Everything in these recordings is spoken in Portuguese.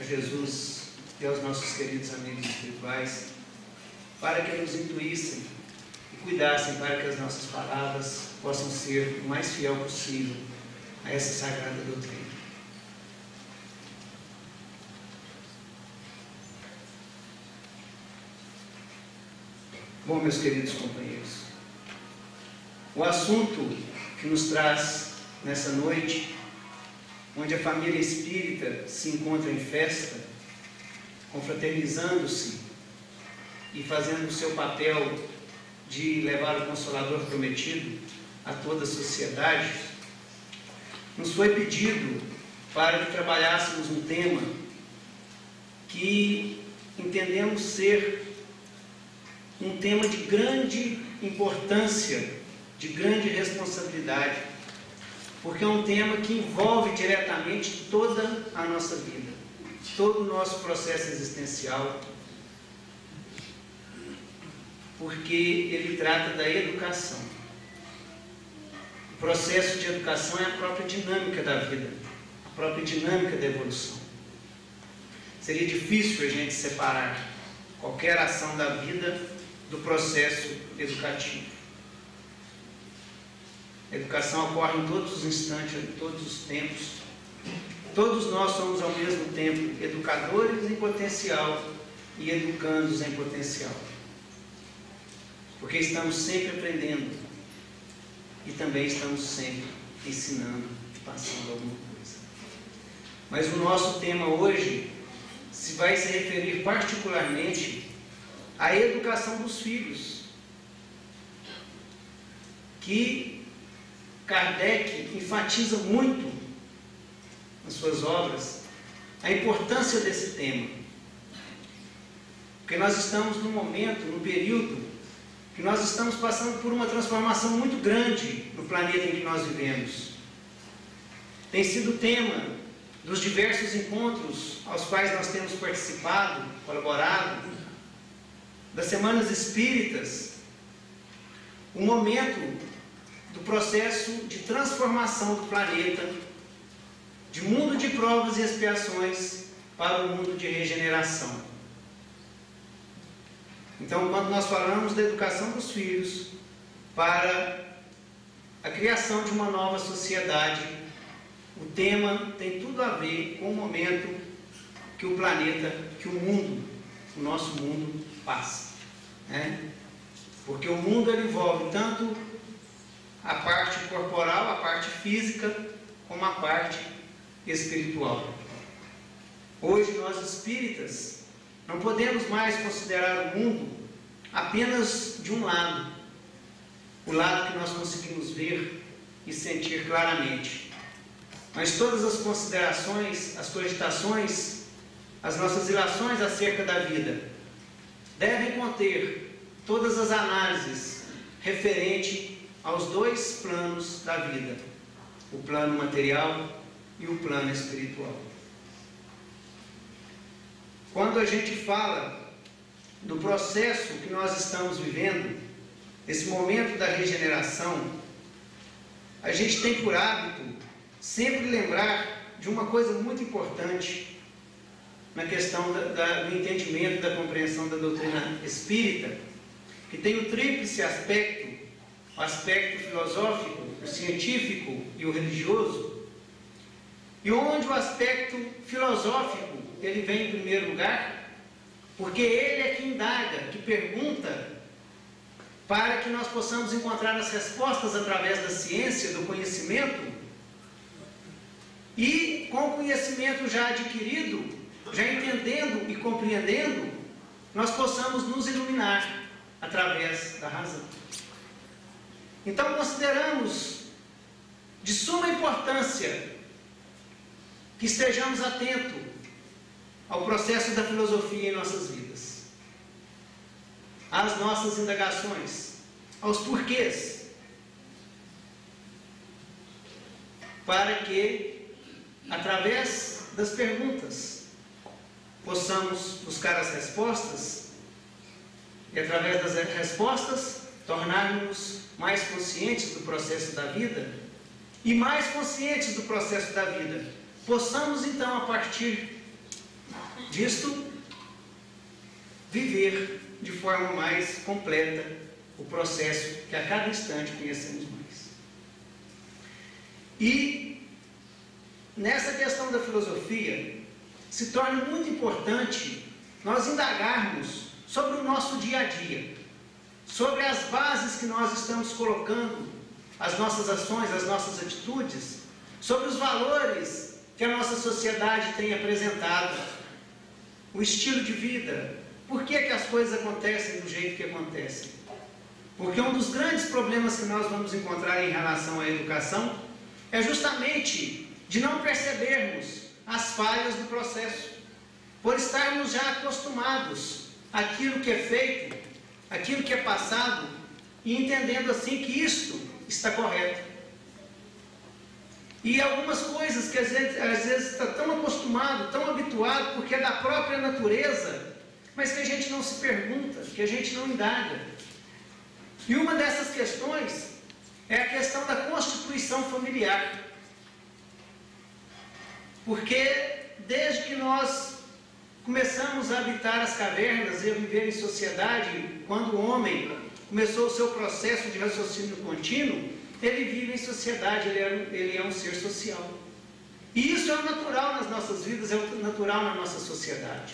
Jesus e aos nossos queridos amigos espirituais, para que nos intuíssem e cuidassem para que as nossas palavras possam ser o mais fiel possível a essa sagrada doutrina. Bom, meus queridos companheiros, o assunto que nos traz nessa noite, onde a família espírita se encontra em festa, confraternizando-se e fazendo o seu papel de levar o Consolador prometido a toda a sociedade, nos foi pedido para que trabalhássemos um tema que entendemos ser um tema de grande importância, de grande responsabilidade, porque é um tema que envolve diretamente toda a nossa vida, todo o nosso processo existencial, porque ele trata da educação. O processo de educação é a própria dinâmica da vida, a própria dinâmica da evolução. Seria difícil a gente separar qualquer ação da vida do processo educativo. A educação ocorre em todos os instantes, em todos os tempos. Todos nós somos ao mesmo tempo educadores em potencial e educandos em potencial. Porque estamos sempre aprendendo e também estamos sempre ensinando e passando alguma coisa. Mas o nosso tema hoje vai se referir particularmente à educação dos filhos, que Kardec enfatiza muito nas suas obras a importância desse tema, porque nós estamos num momento, num período que nós estamos passando por uma transformação muito grande no planeta em que nós vivemos. Tem sido tema dos diversos encontros aos quais nós temos participado, colaborado, das Semanas Espíritas, o momento do processo de transformação do planeta, de mundo de provas e expiações para o mundo de regeneração. Então, quando nós falamos da educação dos filhos para a criação de uma nova sociedade, o tema tem tudo a ver com o momento que o planeta, que o mundo, o nosso mundo passa, né? Porque o mundo ele envolve tanto a parte corporal, a parte física, como a parte espiritual. Hoje nós espíritas não podemos mais considerar o mundo apenas de um lado, o lado que nós conseguimos ver e sentir claramente. Mas todas as considerações, as cogitações, as nossas ilações acerca da vida devem conter todas as análises referentes aos dois planos da vida, o plano material e o plano espiritual. Quando a gente fala do processo que nós estamos vivendo, esse momento da regeneração, a gente tem por hábito sempre lembrar de uma coisa muito importante na questão do entendimento, da compreensão da doutrina espírita, que tem o tríplice aspecto, o aspecto filosófico, o científico e o religioso, e onde o aspecto filosófico ele vem em primeiro lugar, porque ele é que indaga, que pergunta, para que nós possamos encontrar as respostas através da ciência, do conhecimento, e com o conhecimento já adquirido, já entendendo e compreendendo, nós possamos nos iluminar através da razão. Então consideramos de suma importância que estejamos atentos ao processo da filosofia em nossas vidas, às nossas indagações, aos porquês, para que, através das perguntas, possamos buscar as respostas e, através das respostas, tornarmos mais conscientes do processo da vida e mais conscientes do processo da vida, possamos então, a partir visto viver de forma mais completa o processo que a cada instante conhecemos mais. E nessa questão da filosofia, se torna muito importante nós indagarmos sobre o nosso dia a dia, sobre as bases que nós estamos colocando, as nossas ações, as nossas atitudes, sobre os valores que a nossa sociedade tem apresentado, o estilo de vida, por que as coisas acontecem do jeito que acontecem. Porque um dos grandes problemas que nós vamos encontrar em relação à educação é justamente de não percebermos as falhas do processo, por estarmos já acostumados àquilo que é feito, àquilo que é passado, e entendendo assim que isto está correto. E algumas coisas que às vezes está tão acostumado, tão habituado, porque é da própria natureza, mas que a gente não se pergunta, que a gente não indaga. E uma dessas questões é a questão da constituição familiar. Porque desde que nós começamos a habitar as cavernas e a viver em sociedade, quando o homem começou o seu processo de raciocínio contínuo, ele vive em sociedade, ele é um ser social. E isso é o natural nas nossas vidas, é o natural na nossa sociedade.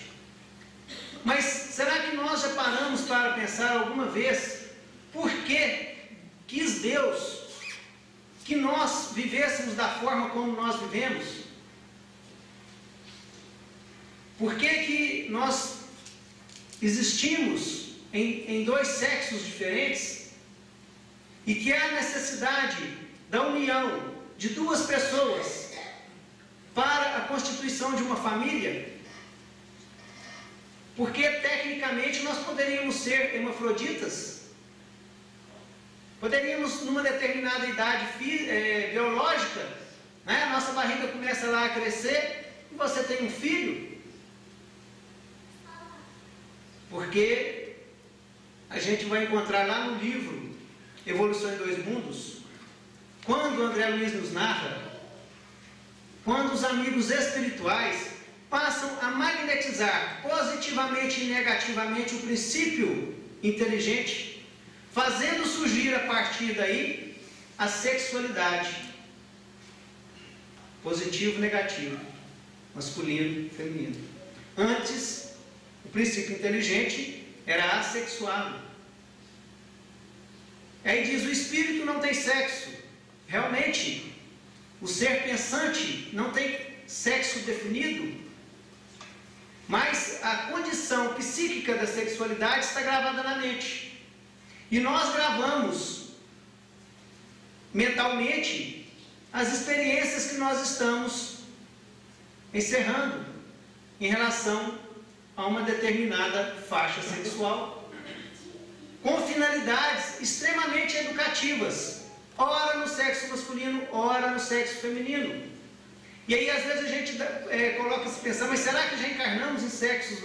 Mas será que nós já paramos para pensar alguma vez por que quis Deus que nós vivêssemos da forma como nós vivemos? Por que nós existimos em dois sexos diferentes e que há necessidade da união de duas pessoas para a constituição de uma família? Porque tecnicamente nós poderíamos ser hermafroditas, poderíamos numa determinada idade biológica, né, a nossa barriga começa lá a crescer e você tem um filho. Porque a gente vai encontrar lá no livro Evolução em Dois Mundos, quando André Luiz nos narra, quando os amigos espirituais passam a magnetizar positivamente e negativamente o princípio inteligente, fazendo surgir a partir daí a sexualidade, positivo e negativo, masculino e feminino. Antes, o princípio inteligente era assexuado. Aí diz: o espírito não tem sexo. Realmente, o ser pensante não tem sexo definido, mas a condição psíquica da sexualidade está gravada na mente. E nós gravamos mentalmente as experiências que nós estamos encerrando em relação a uma determinada faixa sexual, com finalidades extremamente educativas, ora no sexo masculino, ora no sexo feminino. E aí às vezes a gente coloca se pensar, mas será que já encarnamos em sexos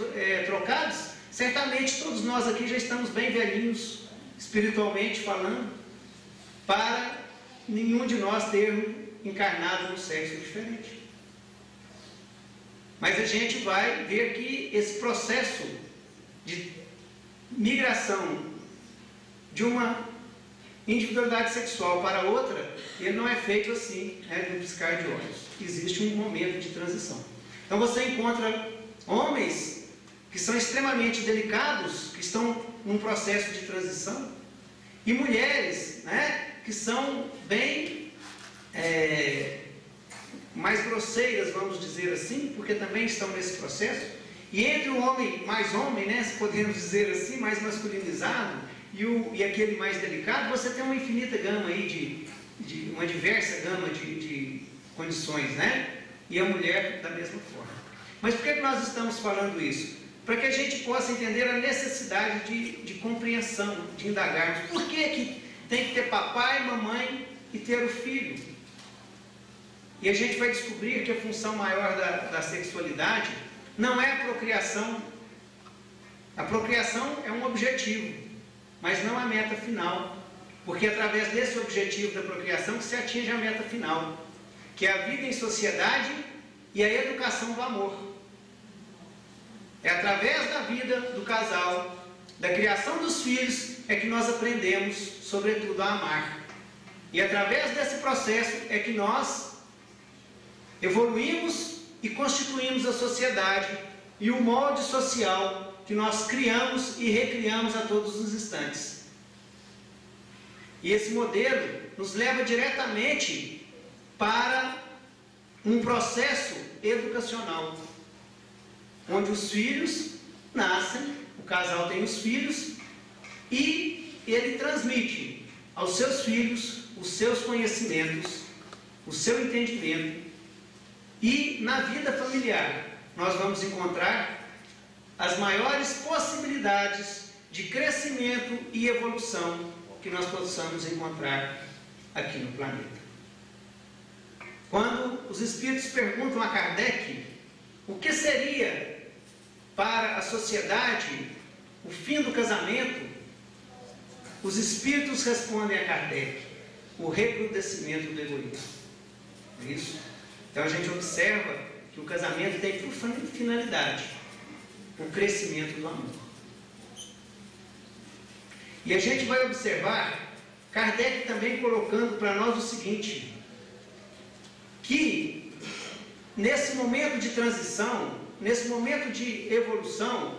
trocados? Certamente todos nós aqui já estamos bem velhinhos, espiritualmente falando, para nenhum de nós ter encarnado num sexo diferente. Mas a gente vai ver que esse processo de migração de uma individualidade sexual para outra, ele não é feito assim, no piscar de olhos. Existe um momento de transição. Então você encontra homens que são extremamente delicados, que estão num processo de transição, e mulheres, que são bem mais grosseiras, vamos dizer assim, porque também estão nesse processo. E entre o homem mais homem, se podemos dizer assim, mais masculinizado, e aquele mais delicado, você tem uma infinita gama aí uma diversa gama de condições, E a mulher da mesma forma. Mas por que nós estamos falando isso? Para que a gente possa entender a necessidade de compreensão, de indagarmos. Por que tem que ter papai, mamãe e ter o filho? E a gente vai descobrir que a função maior da sexualidade não é a procriação. A procriação é um objetivo, mas não a meta final. Porque é através desse objetivo da procriação que se atinge a meta final, que é a vida em sociedade e a educação do amor. É através da vida do casal, da criação dos filhos, é que nós aprendemos, sobretudo, a amar. E através desse processo é que nós evoluímos e constituímos a sociedade e o molde social que nós criamos e recriamos a todos os instantes. E esse modelo nos leva diretamente para um processo educacional, onde os filhos nascem, o casal tem os filhos e ele transmite aos seus filhos os seus conhecimentos, o seu entendimento. E na vida familiar nós vamos encontrar as maiores possibilidades de crescimento e evolução que nós possamos encontrar aqui no planeta. Quando os espíritos perguntam a Kardec o que seria para a sociedade o fim do casamento, os espíritos respondem a Kardec: o recrudescimento do egoísmo. É isso? Então a gente observa que o casamento tem por finalidade o crescimento do amor. E a gente vai observar Kardec também colocando para nós o seguinte, que nesse momento de transição, nesse momento de evolução,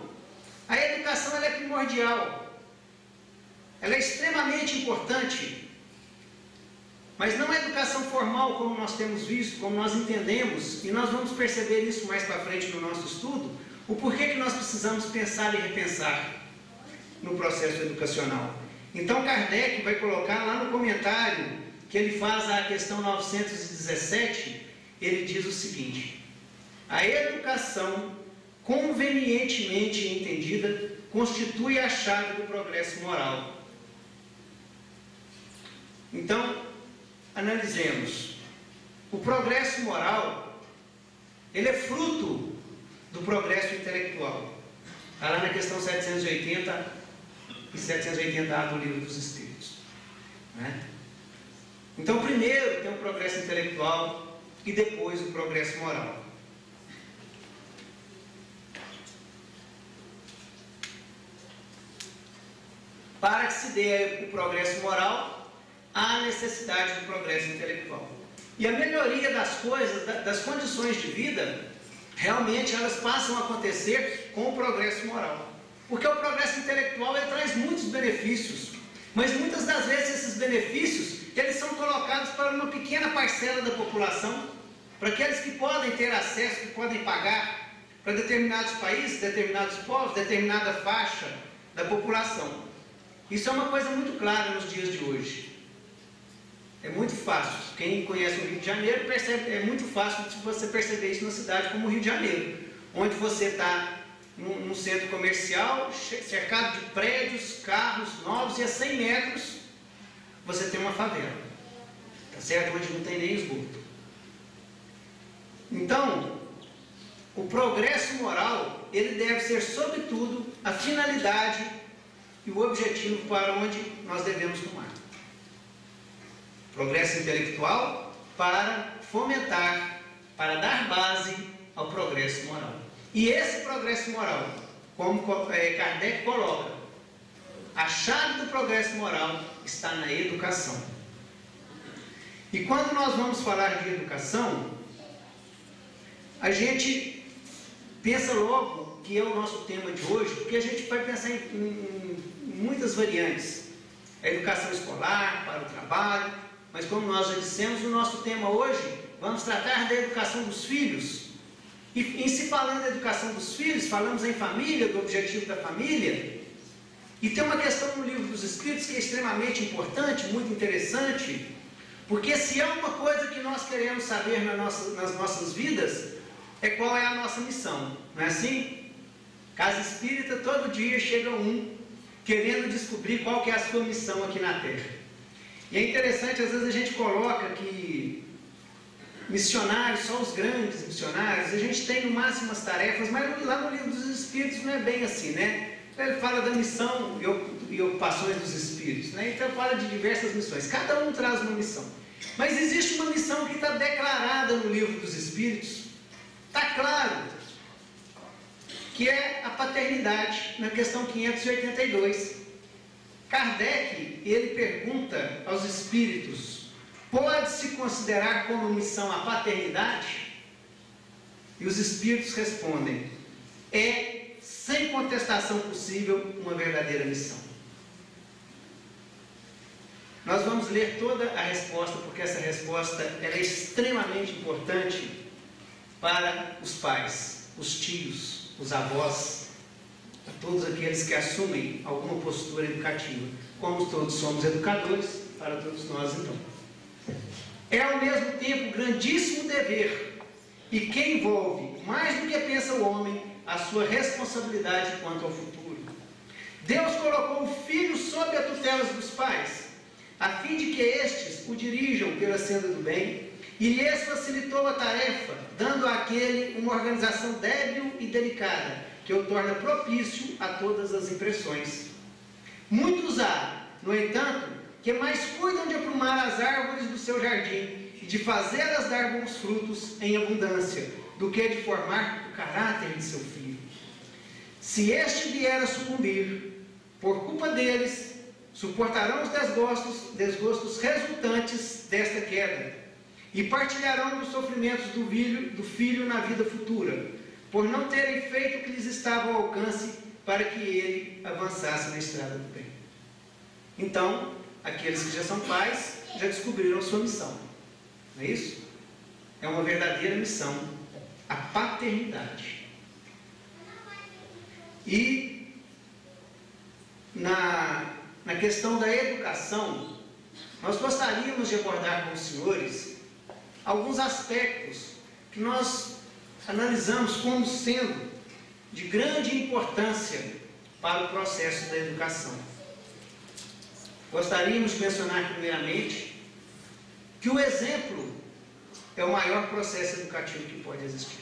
a educação ela é primordial, ela é extremamente importante, mas não a educação formal como nós temos visto, como nós entendemos, e nós vamos perceber isso mais para frente no nosso estudo, o porquê que nós precisamos pensar e repensar no processo educacional. Então Kardec vai colocar lá no comentário que ele faz à questão 917, ele diz o seguinte: a educação convenientemente entendida constitui a chave do progresso moral. Então, analisemos. O progresso moral, ele é fruto do progresso intelectual. Está lá na questão 780 e 780A do Livro dos Espíritos. Né? Então, primeiro tem o progresso intelectual e depois o progresso moral. Para que se dê o progresso moral, há necessidade do progresso intelectual. E a melhoria das coisas, das condições de vida, realmente elas passam a acontecer com o progresso moral. Porque o progresso intelectual ele traz muitos benefícios, mas muitas das vezes esses benefícios eles são colocados para uma pequena parcela da população, para aqueles que podem ter acesso, que podem pagar, para determinados países, determinados povos, determinada faixa da população. Isso é uma coisa muito clara nos dias de hoje. É muito fácil. Quem conhece o Rio de Janeiro percebe, é muito fácil de você perceber isso na cidade como o Rio de Janeiro, onde você está num centro comercial, cercado de prédios, carros novos, e a 100 metros você tem uma favela, tá certo? Onde não tem nem esgoto. Então, o progresso moral, ele deve ser, sobretudo, a finalidade e o objetivo para onde nós devemos tomar. Progresso intelectual para fomentar, para dar base ao progresso moral. E esse progresso moral, como Kardec coloca, a chave do progresso moral está na educação. E quando nós vamos falar de educação, a gente pensa logo que é o nosso tema de hoje, porque a gente vai pensar em muitas variantes. A educação escolar, para o trabalho, mas como nós já dissemos, o nosso tema hoje, vamos tratar da educação dos filhos. E em se falando da educação dos filhos, falamos em família, do objetivo da família. E tem uma questão no Livro dos Espíritos que é extremamente importante, muito interessante, porque se há uma coisa que nós queremos saber nas nossas vidas, é qual é a nossa missão. Não é assim? Casa Espírita, todo dia chega um querendo descobrir qual que é a sua missão aqui na Terra. E é interessante, às vezes a gente coloca que missionários, só os grandes missionários, a gente tem no máximo as tarefas, mas lá no Livro dos Espíritos não é bem assim, né? Ele fala da missão e ocupações dos Espíritos, né? Então fala de diversas missões, cada um traz uma missão. Mas existe uma missão que está declarada no Livro dos Espíritos, está claro. que é a paternidade, na questão 582. Kardec, ele pergunta aos espíritos: pode-se considerar como missão a paternidade? E os espíritos respondem: é, sem contestação possível, uma verdadeira missão. Nós vamos ler toda a resposta, porque essa resposta ela é extremamente importante para os pais, os tios, os avós, a todos aqueles que assumem alguma postura educativa. Como todos somos educadores, para todos nós então. É ao mesmo tempo grandíssimo dever, e que envolve, mais do que pensa o homem, a sua responsabilidade quanto ao futuro. Deus colocou o filho sob a tutela dos pais, a fim de que estes o dirijam pela senda do bem, e lhes facilitou a tarefa, dando àquele uma organização débil e delicada, que o torna propício a todas as impressões. Muitos há, no entanto, que mais cuidam de aprumar as árvores do seu jardim e de fazê-las dar bons frutos em abundância, do que de formar o caráter de seu filho. Se este vier a sucumbir, por culpa deles, suportarão os desgostos resultantes desta queda, e partilharão dos sofrimentos do filho na vida futura, por não terem feito o que lhes estava ao alcance para que ele avançasse na estrada do bem. Então, aqueles que já são pais já descobriram a sua missão, não é isso? É uma verdadeira missão, a paternidade. E na questão da educação, nós gostaríamos de abordar com os senhores alguns aspectos que nós analisamos como sendo de grande importância para o processo da educação. Gostaríamos de mencionar primeiramente que o exemplo é o maior processo educativo que pode existir.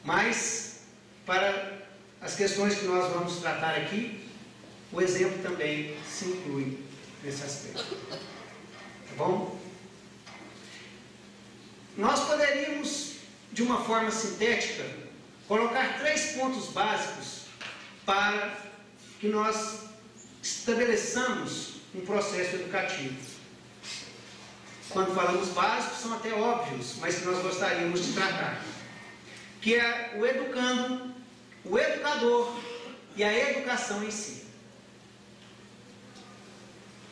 Mas, para as questões que nós vamos tratar aqui, o exemplo também se inclui nesse aspecto. Tá bom? Nós poderíamos, de uma forma sintética, colocar 3 pontos básicos para que nós estabeleçamos um processo educativo. Quando falamos básicos, são até óbvios, mas que nós gostaríamos de tratar. Que é o educando, o educador e a educação em si.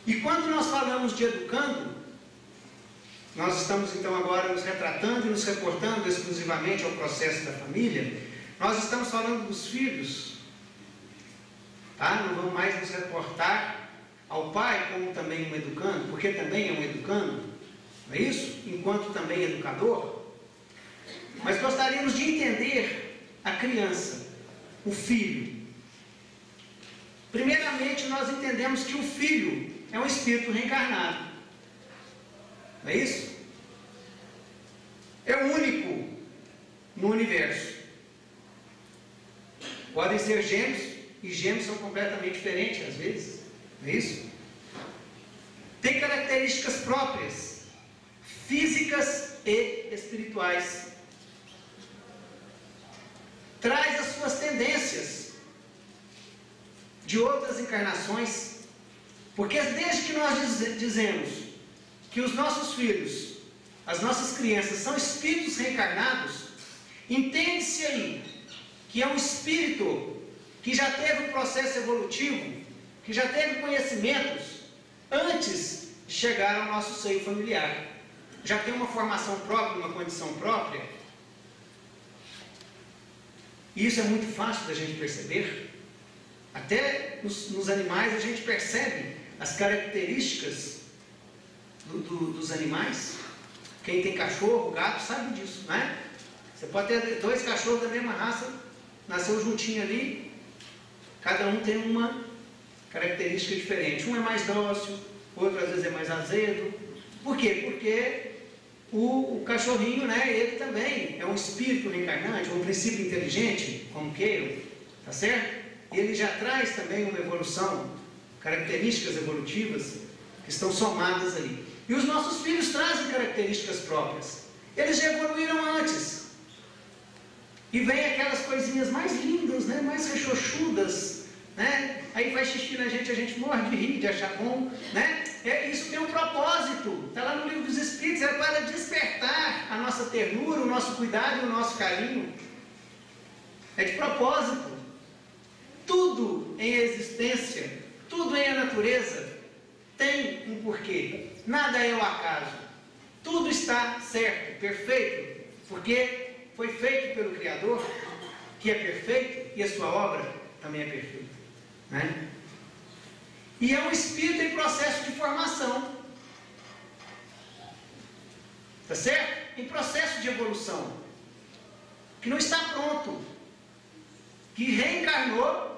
E quando nós falamos de educando, nós estamos então agora nos retratando e nos reportando exclusivamente ao processo da família. Nós estamos falando dos filhos, tá? Não vamos mais nos reportar ao pai como também um educando, porque também é um educando, não é isso? Enquanto também educador. Mas gostaríamos de entender a criança, o filho. Primeiramente, nós entendemos que o filho é um espírito reencarnado. Não é isso? É o único no universo. Podem ser gêmeos, e gêmeos são completamente diferentes às vezes. Não é isso? Tem características próprias, físicas e espirituais. Traz as suas tendências de outras encarnações, porque desde que nós dizemos que os nossos filhos, as nossas crianças são espíritos reencarnados, entende-se aí que é um espírito que já teve um processo evolutivo, que já teve conhecimentos antes de chegar ao nosso seio familiar, já tem uma formação própria, uma condição própria. E isso é muito fácil da gente perceber. Até nos animais a gente percebe as características dos animais. Quem tem cachorro, gato, sabe disso, né? Você pode ter 2 cachorros da mesma raça, nasceu juntinho ali, cada um tem uma característica diferente. Um é mais dócil, outro às vezes é mais azedo. Por quê? Porque o cachorrinho, né, ele também é um espírito reencarnante, um princípio inteligente, como queiram, tá certo? E ele já traz também uma evolução, características evolutivas que estão somadas ali. E os nossos filhos trazem características próprias. Eles já evoluíram antes. E vem aquelas coisinhas mais lindas, né? Mais rechochudas, né? Aí faz xixi na gente, a gente morre de rir, de achar bom, né? Isso tem um propósito, está lá no livro dos Espíritos, é para despertar a nossa ternura, o nosso cuidado e o nosso carinho. É de propósito. Tudo em existência, tudo em a natureza tem um porquê. Nada é o acaso. Tudo está certo, perfeito, porque foi feito pelo Criador, que é perfeito, e a sua obra também é perfeita, né? E é um espírito em processo de formação, tá certo? Em processo de evolução, que não está pronto, que reencarnou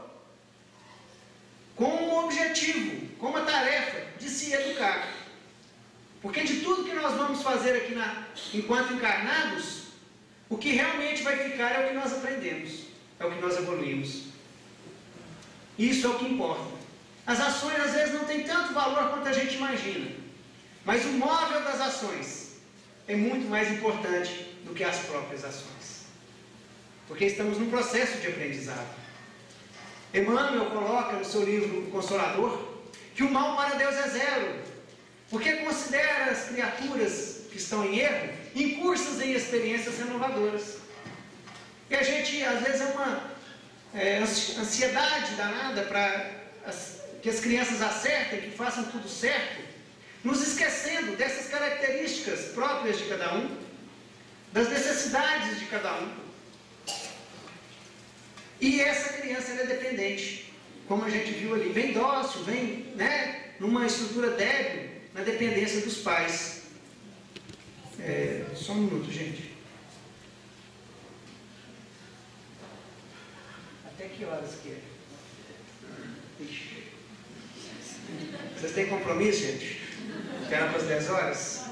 com um objetivo, com uma tarefa de se educar. Porque de tudo que nós vamos fazer aqui enquanto encarnados, o que realmente vai ficar é o que nós aprendemos, é o que nós evoluímos. Isso é o que importa. As ações às vezes não têm tanto valor quanto a gente imagina, mas o móvel das ações é muito mais importante do que as próprias ações, porque estamos num processo de aprendizado. Emmanuel coloca no seu livro O Consolador que o mal para Deus é zero, porque considera as criaturas que estão em erro incursas em experiências renovadoras. E a gente às vezes é uma ansiedade danada para que as crianças acertem, que façam tudo certo, nos esquecendo dessas características próprias de cada um, das necessidades de cada um. E essa criança ela é dependente, como a gente viu ali, vem dócil, vem, né, numa estrutura débil, na dependência dos pais. Só um minuto, gente. Até que horas que é? Ixi. Vocês têm compromisso, gente? Era para as 10 horas?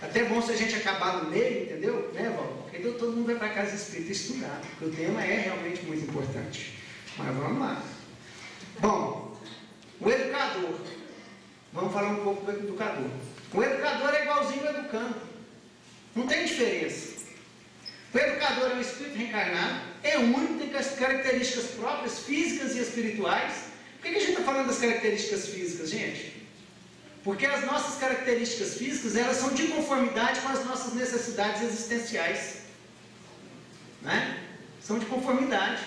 Até bom se a gente acabar no meio, entendeu? Né, Val? Porque todo mundo vai para casa espírita estudar, porque o tema é realmente muito importante. Mas vamos lá. Bom, o educador. Vamos falar um pouco do educador. O educador é igualzinho ao educando. Não tem diferença. O educador é um espírito reencarnado, é único, tem características próprias, físicas e espirituais. Por que a gente está falando das características físicas, gente? Porque as nossas características físicas, elas são de conformidade com as nossas necessidades existenciais, né? São de conformidade.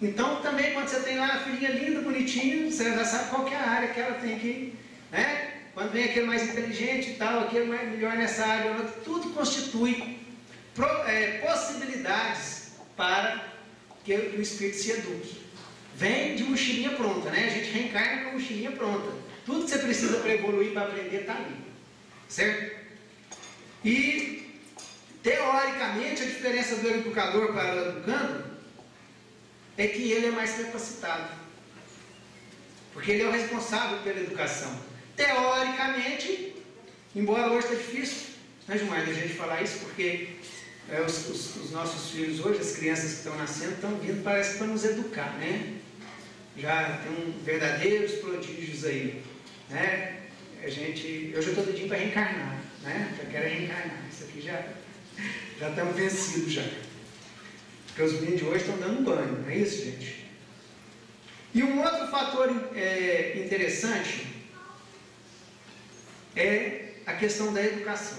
Então, também, quando você tem lá a filhinha linda, bonitinha, você já sabe qual que é a área que ela tem que, né? Quando vem aquele mais inteligente e tal, aquele mais melhor nessa área, tudo constitui possibilidades para que o espírito se eduque. Vem de mochilinha pronta, né? A gente reencarna com a mochilinha pronta. Tudo que você precisa para evoluir, para aprender, está ali. Certo? E, teoricamente, a diferença do educador para o educando é que ele é mais capacitado. Porque ele é o responsável pela educação. Teoricamente, embora hoje está difícil, né, Gilmar, a gente falar isso, porque os nossos filhos hoje, as crianças que estão nascendo, estão vindo, parece, para nos educar, né? Já tem verdadeiros prodígios aí, né? Eu já estou dedinho para reencarnar, né? Já quero reencarnar, isso aqui já estamos vencidos já. Porque os meninos de hoje estão dando banho, não é isso, gente? E um outro fator interessante é a questão da educação.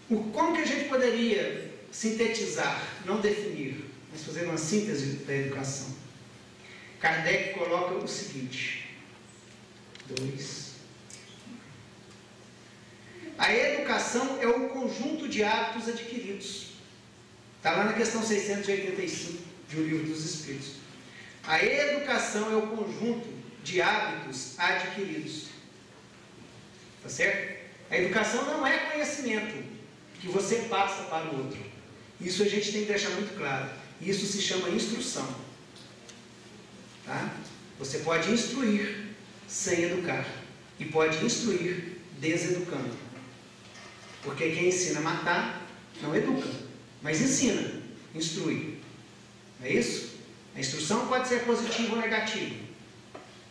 Como que a gente poderia sintetizar, não definir, mas fazer uma síntese da educação? Kardec coloca o seguinte: a educação é o conjunto de hábitos adquiridos. Está lá na questão 685 de O Livro dos Espíritos. A educação é o conjunto de hábitos adquiridos. Tá certo? A educação não é conhecimento que você passa para o outro. Isso a gente tem que deixar muito claro. Isso se chama instrução. Tá? Você pode instruir sem educar. E pode instruir deseducando. Porque quem ensina a matar não educa, mas ensina, instrui. Não é isso? A instrução pode ser positiva ou negativa,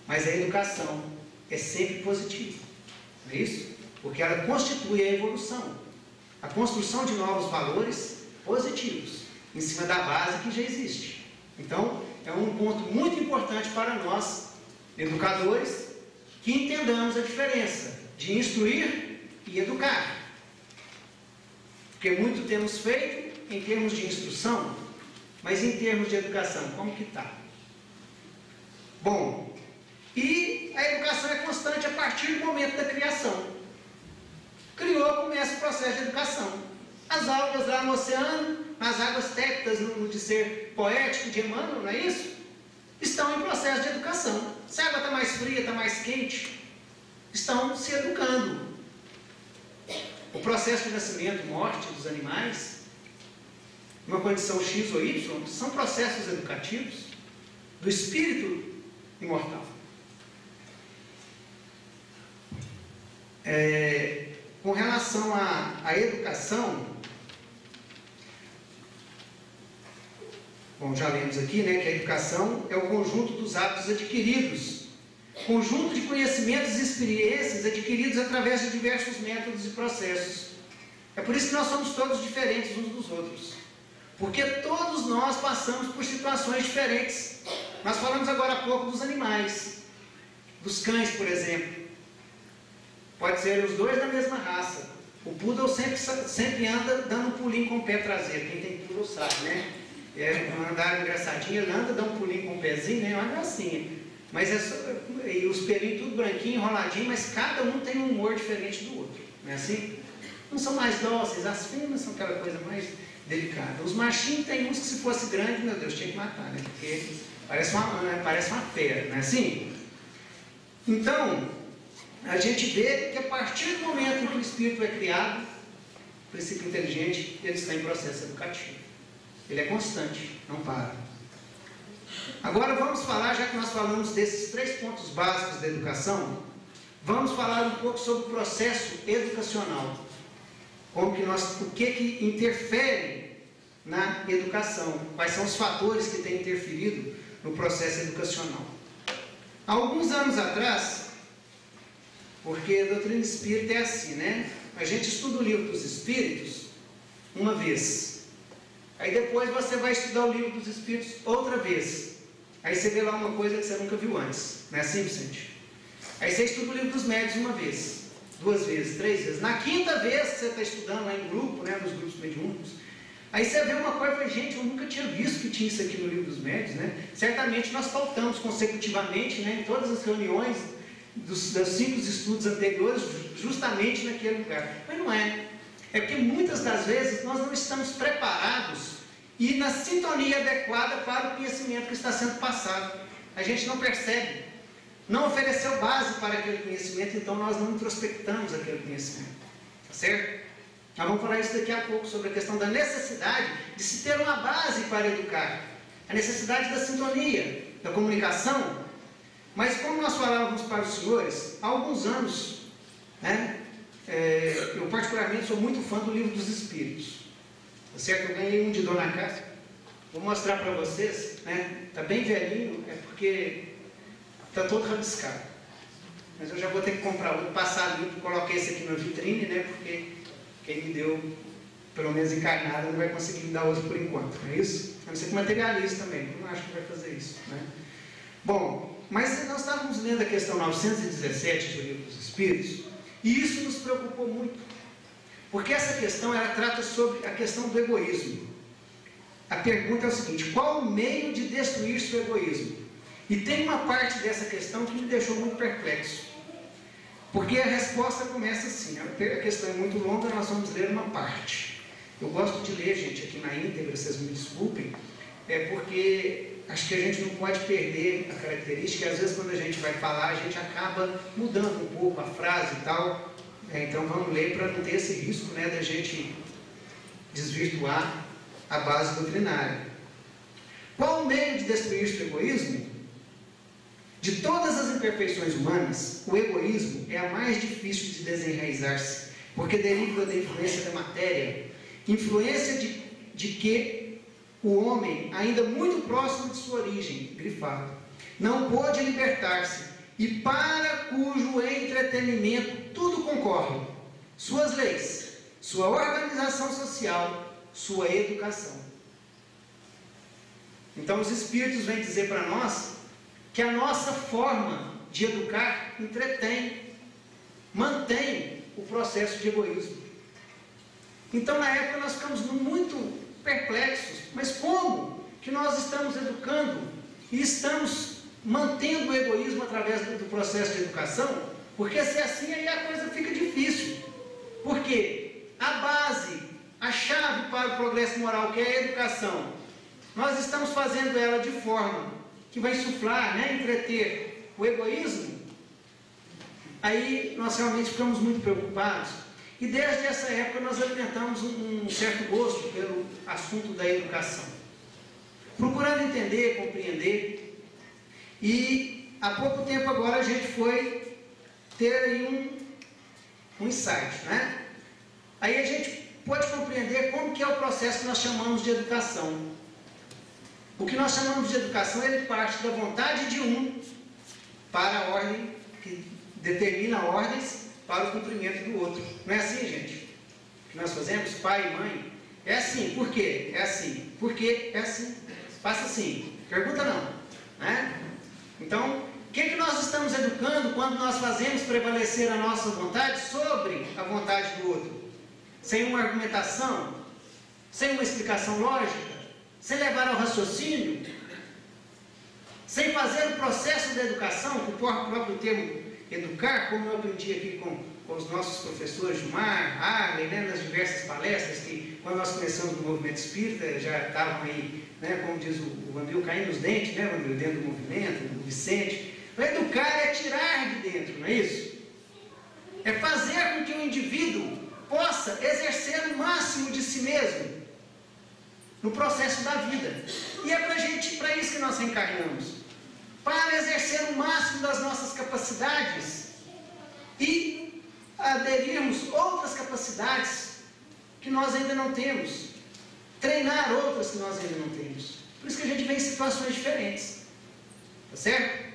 mas a educação é sempre positiva. Não é isso? Porque ela constitui a evolução. a construção de novos valores positivos, em cima da base que já existe. Então, é um ponto muito importante para nós, educadores, que entendamos a diferença de instruir e educar. Porque muito temos feito em termos de instrução, mas em termos de educação, como que está? Bom, e a educação é constante a partir do momento da criação. Criou, começa o processo de educação. As algas lá no oceano, nas águas técnicas, no de ser poético de Emmanuel, não é isso? Estão em processo de educação. Se a água está mais fria, está mais quente, estão se educando. O processo de nascimento e morte dos animais, numa condição X ou Y, são processos educativos do espírito imortal. Com relação à educação, bom, já lemos aqui, né, que a educação é o conjunto dos hábitos adquiridos, conjunto de conhecimentos e experiências adquiridos através de diversos métodos e processos. É por isso que nós somos todos diferentes uns dos outros, porque todos nós passamos por situações diferentes. Nós falamos agora há pouco dos animais, dos cães, por exemplo. Pode ser os dois da mesma raça. O poodle sempre anda dando um pulinho com o pé traseiro. Quem tem poodle sabe, né? Andar engraçadinho, ele anda, dá um pulinho com o pezinho, né? Uma gracinha. Mas e os pelinhos tudo branquinho, enroladinho, mas cada um tem um humor diferente do outro. Não é assim? Uns são mais dóceis, as fêmeas são aquela coisa mais delicada. Os machinhos tem uns que, se fosse grande, meu Deus, tinha que matar, né? Porque parece uma fera, não é assim? Então, a gente vê que a partir do momento em que o espírito é criado, o princípio inteligente, ele está em processo educativo. Ele é constante, não para. Agora vamos falar, já que nós falamos desses 3 pontos básicos da educação, vamos falar um pouco sobre o processo educacional. O que interfere na educação, quais são os fatores que têm interferido no processo educacional. Há alguns anos atrás, porque a doutrina espírita é assim, né? A gente estuda o livro dos espíritos uma vez, aí depois você vai estudar o livro dos espíritos outra vez, aí você vê lá uma coisa que você nunca viu antes, não é assim, Vicente? Aí você estuda o livro dos médiuns uma vez, 2 vezes, 3 vezes, na 5ª vez que você está estudando lá em grupo, né, nos grupos mediúnicos, aí você vê uma coisa e fala, gente, eu nunca tinha visto que tinha isso aqui no livro dos médiuns, né? Certamente nós faltamos consecutivamente, né, em todas as reuniões dos 5 estudos anteriores, justamente naquele lugar. Mas não é. É porque muitas das vezes nós não estamos preparados e na sintonia adequada para o conhecimento que está sendo passado. A gente não percebe. Não ofereceu base para aquele conhecimento, então nós não introspectamos aquele conhecimento. Tá certo? Nós vamos falar isso daqui a pouco, sobre a questão da necessidade de se ter uma base para educar. A necessidade da sintonia, da comunicação. Mas como nós falávamos para os senhores, há alguns anos, né, eu particularmente sou muito fã do Livro dos Espíritos. Tá certo? Eu ganhei um de Dona Cássia. Vou mostrar para vocês, né? Está bem velhinho, é porque está todo rabiscado. Mas eu já vou ter que comprar outro, passar livro, coloquei esse aqui na vitrine, né? Porque quem me deu, pelo menos encarnado, não vai conseguir me dar outro por enquanto, não é isso? A não ser que materialize também, eu não acho que vai fazer isso, né? Bom, mas nós estávamos lendo a questão 917 do Livro dos Espíritos, e isso nos preocupou muito, porque essa questão, ela trata sobre a questão do egoísmo. A pergunta é o seguinte: qual o meio de destruir seu egoísmo? E tem uma parte dessa questão que me deixou muito perplexo, porque a resposta começa assim, a questão é muito longa, nós vamos ler uma parte. Eu gosto de ler, gente, aqui na íntegra, vocês me desculpem, porque acho que a gente não pode perder a característica, e às vezes quando a gente vai falar, a gente acaba mudando um pouco a frase e tal, então vamos ler para não ter esse risco, né, da gente desvirtuar a base doutrinária. Qual o meio de destruir o egoísmo? De todas as imperfeições humanas, o egoísmo é a mais difícil de desenraizar-se, porque deriva da influência da matéria, influência de que o homem, ainda muito próximo de sua origem, grifado, não pôde libertar-se, e para cujo entretenimento tudo concorre, suas leis, sua organização social, sua educação. Então os Espíritos vêm dizer para nós que a nossa forma de educar entretém, mantém o processo de egoísmo. Então na época nós ficamos muito perplexos, mas como que nós estamos educando e estamos mantendo o egoísmo através do processo de educação? Porque se é assim, aí a coisa fica difícil. Porque a base, a chave para o progresso moral, que é a educação, nós estamos fazendo ela de forma que vai insuflar, entreter o egoísmo. Aí nós realmente ficamos muito preocupados. E desde essa época nós alimentamos um certo gosto pelo assunto da educação, procurando entender, compreender. E há pouco tempo agora a gente foi ter aí um insight, Aí a gente pode compreender como que é o processo que nós chamamos de educação. O que nós chamamos de educação, ele parte da vontade de um para a ordem, que determina ordens para o cumprimento do outro. Não é assim, gente? O que nós fazemos, pai e mãe? É assim. Por quê? É assim. Por quê? É assim. Faça assim. Pergunta não. Então, o que nós estamos educando quando nós fazemos prevalecer a nossa vontade sobre a vontade do outro? Sem uma argumentação, sem uma explicação lógica, sem levar ao raciocínio, sem fazer o processo da educação, que o próprio termo educar, como eu aprendi aqui com os nossos professores Gilmar, Arley, nas diversas palestras, que quando nós começamos no movimento espírita, já estavam aí, como diz o Vandril, caindo os dentes, Vandril, dentro do movimento, o Vicente. Educar é tirar de dentro, não é isso? É fazer com que o indivíduo possa exercer o máximo de si mesmo no processo da vida. E é para isso que nós reencarnamos, para exercer o máximo das nossas capacidades e aderirmos outras capacidades que nós ainda não temos, treinar outras que nós ainda não temos. Por isso que a gente vê em situações diferentes, tá certo?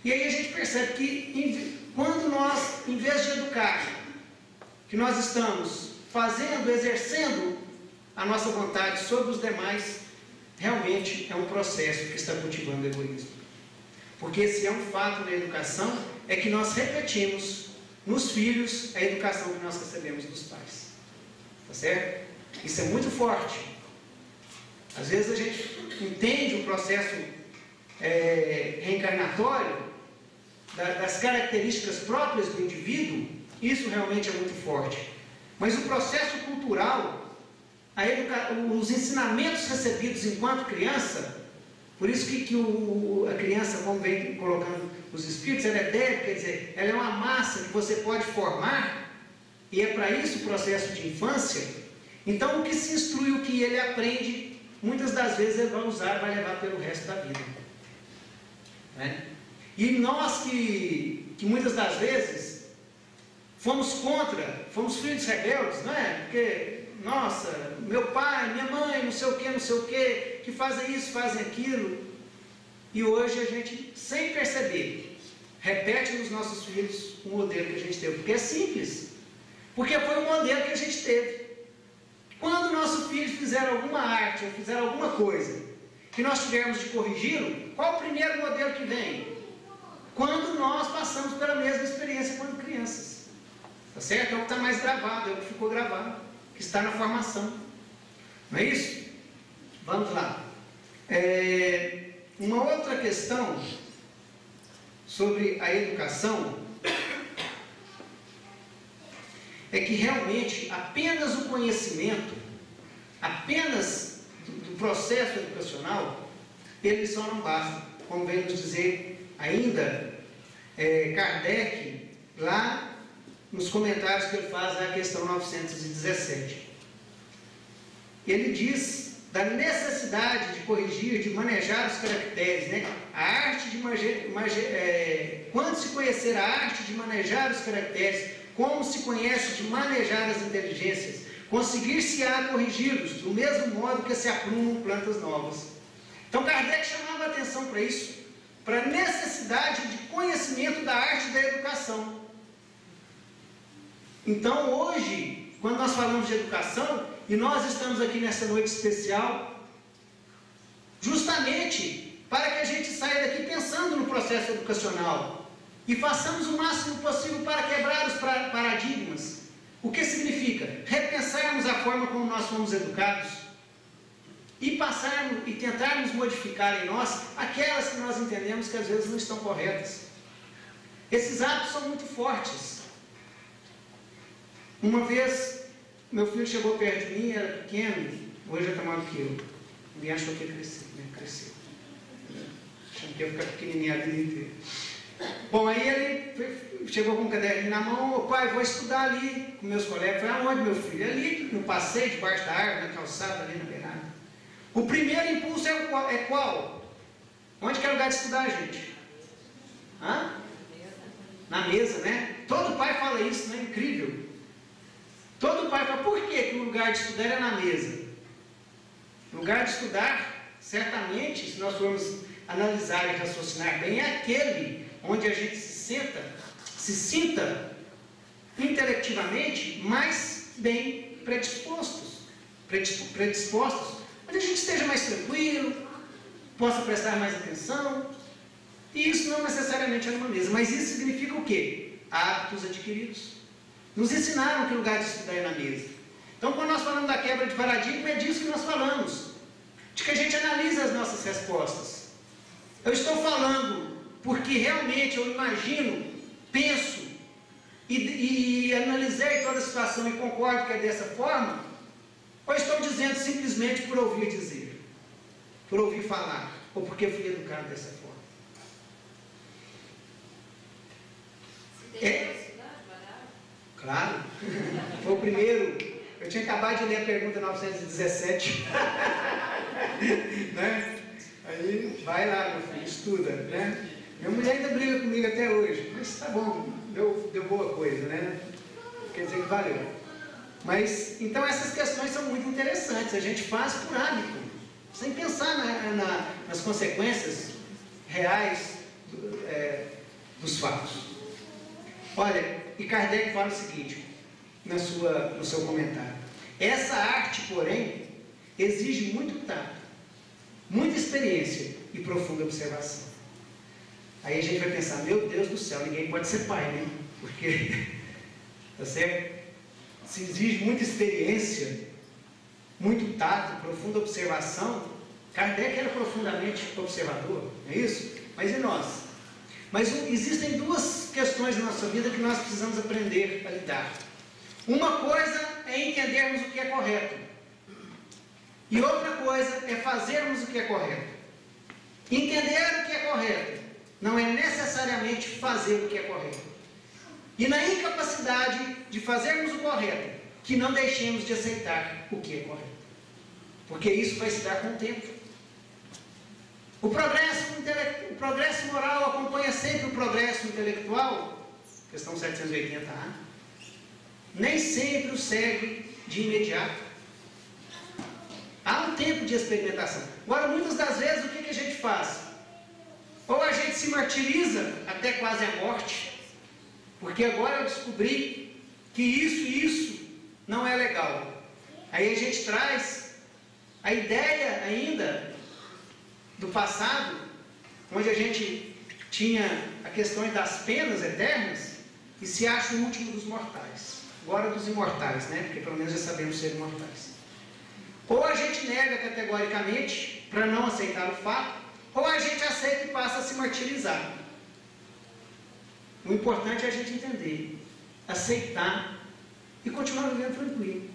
E aí a gente percebe que quando nós, em vez de educar, que nós estamos fazendo, exercendo a nossa vontade sobre os demais, realmente é um processo que está cultivando o egoísmo. Porque se é um fato na educação, é que nós repetimos nos filhos a educação que nós recebemos dos pais. Tá certo? Isso é muito forte. Às vezes a gente entende o processo reencarnatório das características próprias do indivíduo, isso realmente é muito forte. Mas o processo cultural, os ensinamentos recebidos enquanto criança, por isso que a criança, como vem colocando os espíritos, ela é débil, quer dizer, ela é uma massa que você pode formar, e é para isso o processo de infância. Então, o que se instrui, o que ele aprende, muitas das vezes ele vai usar, vai levar pelo resto da vida. E nós que muitas das vezes fomos filhos rebeldes, porque nossa, meu pai, minha mãe, não sei o que, que fazem isso, fazem aquilo. E hoje a gente, sem perceber, repete nos nossos filhos o modelo que a gente teve. Porque é simples. Porque foi o modelo que a gente teve. Quando nossos filhos fizeram alguma arte, ou fizeram alguma coisa, que nós tivermos de corrigi-lo, qual o primeiro modelo que vem? Quando nós passamos pela mesma experiência quando crianças. Tá certo? É o que está mais gravado, é o que ficou gravado, que está na formação. Não é isso? Vamos lá. Uma outra questão sobre a educação é que realmente apenas o conhecimento, apenas do processo educacional, ele só não basta. Como vem nos dizer ainda Kardec, lá nos comentários que ele faz na questão 917. Ele diz da necessidade de corrigir, de manejar os caracteres, a arte de quando se conhecer a arte de manejar os caracteres, como se conhece de manejar as inteligências, conseguir-se-á corrigi-los, do mesmo modo que se aprumam plantas novas. Então Kardec chamava a atenção para isso, para a necessidade de conhecimento da arte da educação. Então hoje, quando nós falamos de educação, e nós estamos aqui nessa noite especial, justamente para que a gente saia daqui pensando no processo educacional e façamos o máximo possível para quebrar os paradigmas. O que significa? Repensarmos a forma como nós fomos educados e passarmos e tentarmos modificar em nós aquelas que nós entendemos que às vezes não estão corretas. Esses hábitos são muito fortes. Uma vez, meu filho chegou perto de mim, era pequeno, hoje já está maior do que eu. Ninguém achou que ia crescer, né? Cresceu. Achando que ia ficar pequenininho a vida inteira. Bom, aí ele chegou com um caderninho na mão, pai, vou estudar ali com meus colegas. Eu falei, aonde, meu filho? Ali, no passeio, debaixo da árvore, na calçada, ali na beirada. O primeiro impulso é qual? Onde que é o lugar de estudar, gente? Hã? Na mesa, né? Todo pai fala isso, não é incrível? Todo pai fala, por que o lugar de estudar é na mesa? O lugar de estudar, certamente, se nós formos analisar e raciocinar bem, é aquele onde a gente se sinta intelectivamente mais bem predispostos, onde a gente esteja mais tranquilo, possa prestar mais atenção. E isso não necessariamente é numa mesa, mas isso significa o quê? Hábitos adquiridos. Nos ensinaram que o lugar de estudar é na mesa. Então, quando nós falamos da quebra de paradigma, é disso que nós falamos, de que a gente analisa as nossas respostas. Eu estou falando porque realmente eu imagino, penso e analisei toda a situação e concordo que é dessa forma, ou estou dizendo simplesmente por ouvir dizer, por ouvir falar, ou porque fui educado dessa forma? Claro, foi o primeiro. Eu tinha acabado de ler a pergunta 917. Né? Aí, vai lá, meu filho, estuda, né? Minha mulher ainda briga comigo até hoje, mas tá bom, deu boa coisa, né? Quer dizer que valeu. Mas, então essas questões são muito interessantes, a gente faz por hábito, sem pensar nas consequências reais dos fatos. Olha, e Kardec fala o seguinte, no seu comentário: essa arte, porém, exige muito tato, muita experiência e profunda observação. Aí a gente vai pensar, meu Deus do céu, ninguém pode ser pai, né? Porque, tá certo? Se exige muita experiência, muito tato, profunda observação. Kardec era profundamente observador, não é isso? Mas e nós? Mas existem duas questões na nossa vida que nós precisamos aprender a lidar. Uma coisa é entendermos o que é correto. E outra coisa é fazermos o que é correto. Entender o que é correto não é necessariamente fazer o que é correto. E na incapacidade de fazermos o correto, que não deixemos de aceitar o que é correto. Porque isso vai se dar com o tempo. O progresso moral acompanha sempre o progresso intelectual, questão 780A, nem sempre o segue de imediato. Há um tempo de experimentação. Agora, muitas das vezes, o que a gente faz? Ou a gente se martiriza até quase a morte, porque agora eu descobri que isso não é legal. Aí a gente traz a ideia ainda do passado, onde a gente tinha a questão das penas eternas, e se acha o último dos mortais. Agora dos imortais, né? Porque pelo menos já sabemos ser imortais. Ou a gente nega categoricamente, para não aceitar o fato, ou a gente aceita e passa a se martirizar. O importante é a gente entender, aceitar e continuar vivendo tranquilo.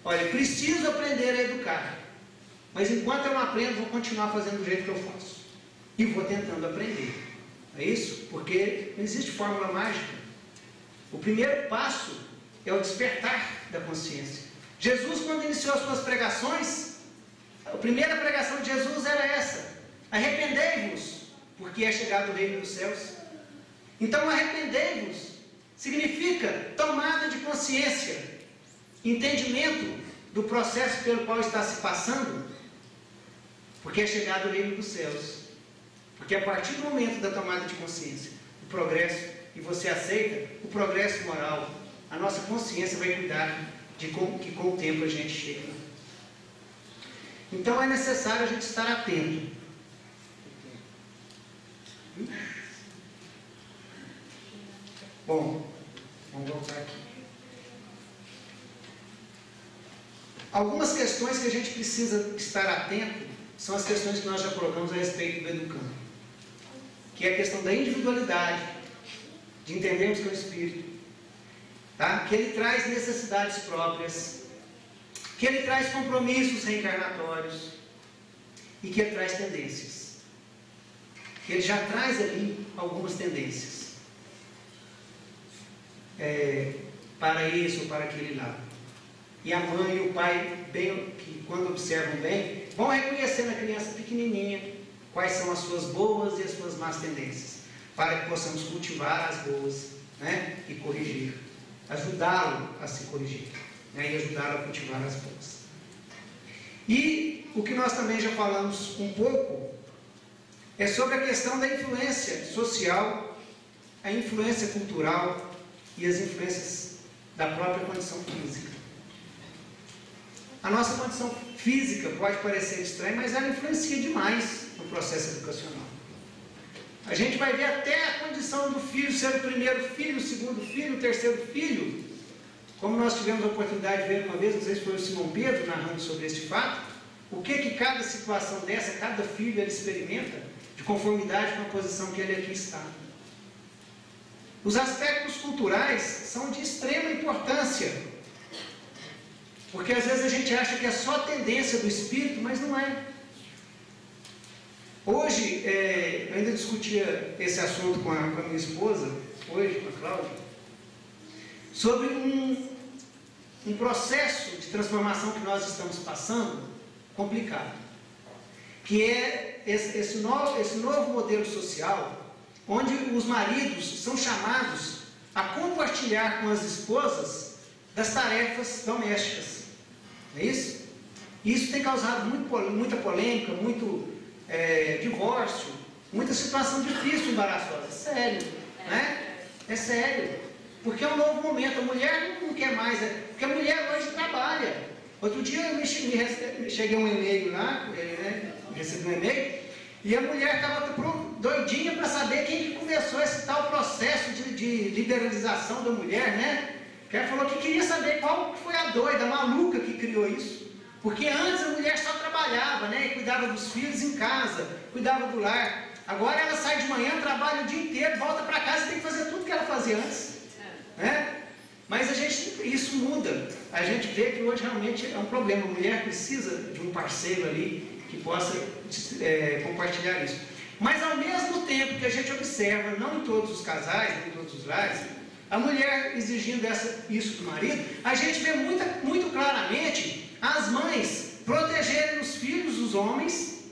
Olha, preciso aprender a educar, mas enquanto eu não aprendo, vou continuar fazendo do jeito que eu faço. E vou tentando aprender. É isso? Porque não existe fórmula mágica. O primeiro passo é o despertar da consciência. Jesus, quando iniciou as suas pregações, a primeira pregação de Jesus era essa: arrependei-vos, porque é chegado o reino dos céus. Então, arrependei-vos significa tomada de consciência, entendimento do processo pelo qual está se passando, porque é chegado o reino dos céus. Porque a partir do momento da tomada de consciência, o progresso, e você aceita o progresso moral, a nossa consciência vai cuidar de que com o tempo a gente chega. Então é necessário a gente estar atento. Bom, vamos voltar aqui. Algumas questões que a gente precisa estar atento são as questões que nós já colocamos a respeito do educando, que é a questão da individualidade, de entendermos que é o Espírito, tá? Que ele traz necessidades próprias, que ele traz compromissos reencarnatórios e que ele traz tendências. Que ele já traz ali algumas tendências para isso ou para aquele lado. E a mãe e o pai, bem, que quando observam bem, vão reconhecer na criança pequenininha quais são as suas boas e as suas más tendências, para que possamos cultivar as boas, né, e corrigir, ajudá-lo a se corrigir, né, e ajudá-lo a cultivar as boas. E o que nós também já falamos um pouco é sobre a questão da influência social, a influência cultural e as influências da própria condição física. A nossa condição física pode parecer estranha, mas ela influencia demais no processo educacional. A gente vai ver até a condição do filho ser o primeiro filho, o segundo filho, o terceiro filho. Como nós tivemos a oportunidade de ver uma vez, não sei se foi o Simão Pedro narrando sobre este fato, o que cada situação dessa, cada filho ele experimenta de conformidade com a posição que ele aqui está. Os aspectos culturais são de extrema importância, porque às vezes a gente acha que é só tendência do espírito, mas não é. Hoje, eu ainda discutia esse assunto com a minha esposa, hoje com a Cláudia, sobre um processo de transformação que nós estamos passando, complicado, que é esse novo modelo social, onde os maridos são chamados a compartilhar com as esposas das tarefas domésticas. Não é isso? Isso tem causado muita polêmica, muito divórcio, muita situação difícil, embaraçosa. É sério, né? É sério. Porque é um novo momento. A mulher não quer mais, porque a mulher hoje trabalha. Outro dia eu cheguei um e-mail lá, recebi um e-mail, e a mulher estava doidinha para saber quem que começou esse tal processo de liberalização da mulher, né? Que ela falou que queria saber qual foi a doida, a maluca que criou isso. Porque antes a mulher só trabalhava, né? E cuidava dos filhos em casa, cuidava do lar. Agora ela sai de manhã, trabalha o dia inteiro, volta para casa e tem que fazer tudo que ela fazia antes, né? Mas isso muda. A gente vê que hoje realmente é um problema. A mulher precisa de um parceiro ali que possa compartilhar isso. Mas ao mesmo tempo que a gente observa, não em todos os casais, nem em todos os lares, a mulher exigindo isso do marido, a gente vê muito claramente as mães protegerem os filhos, os homens,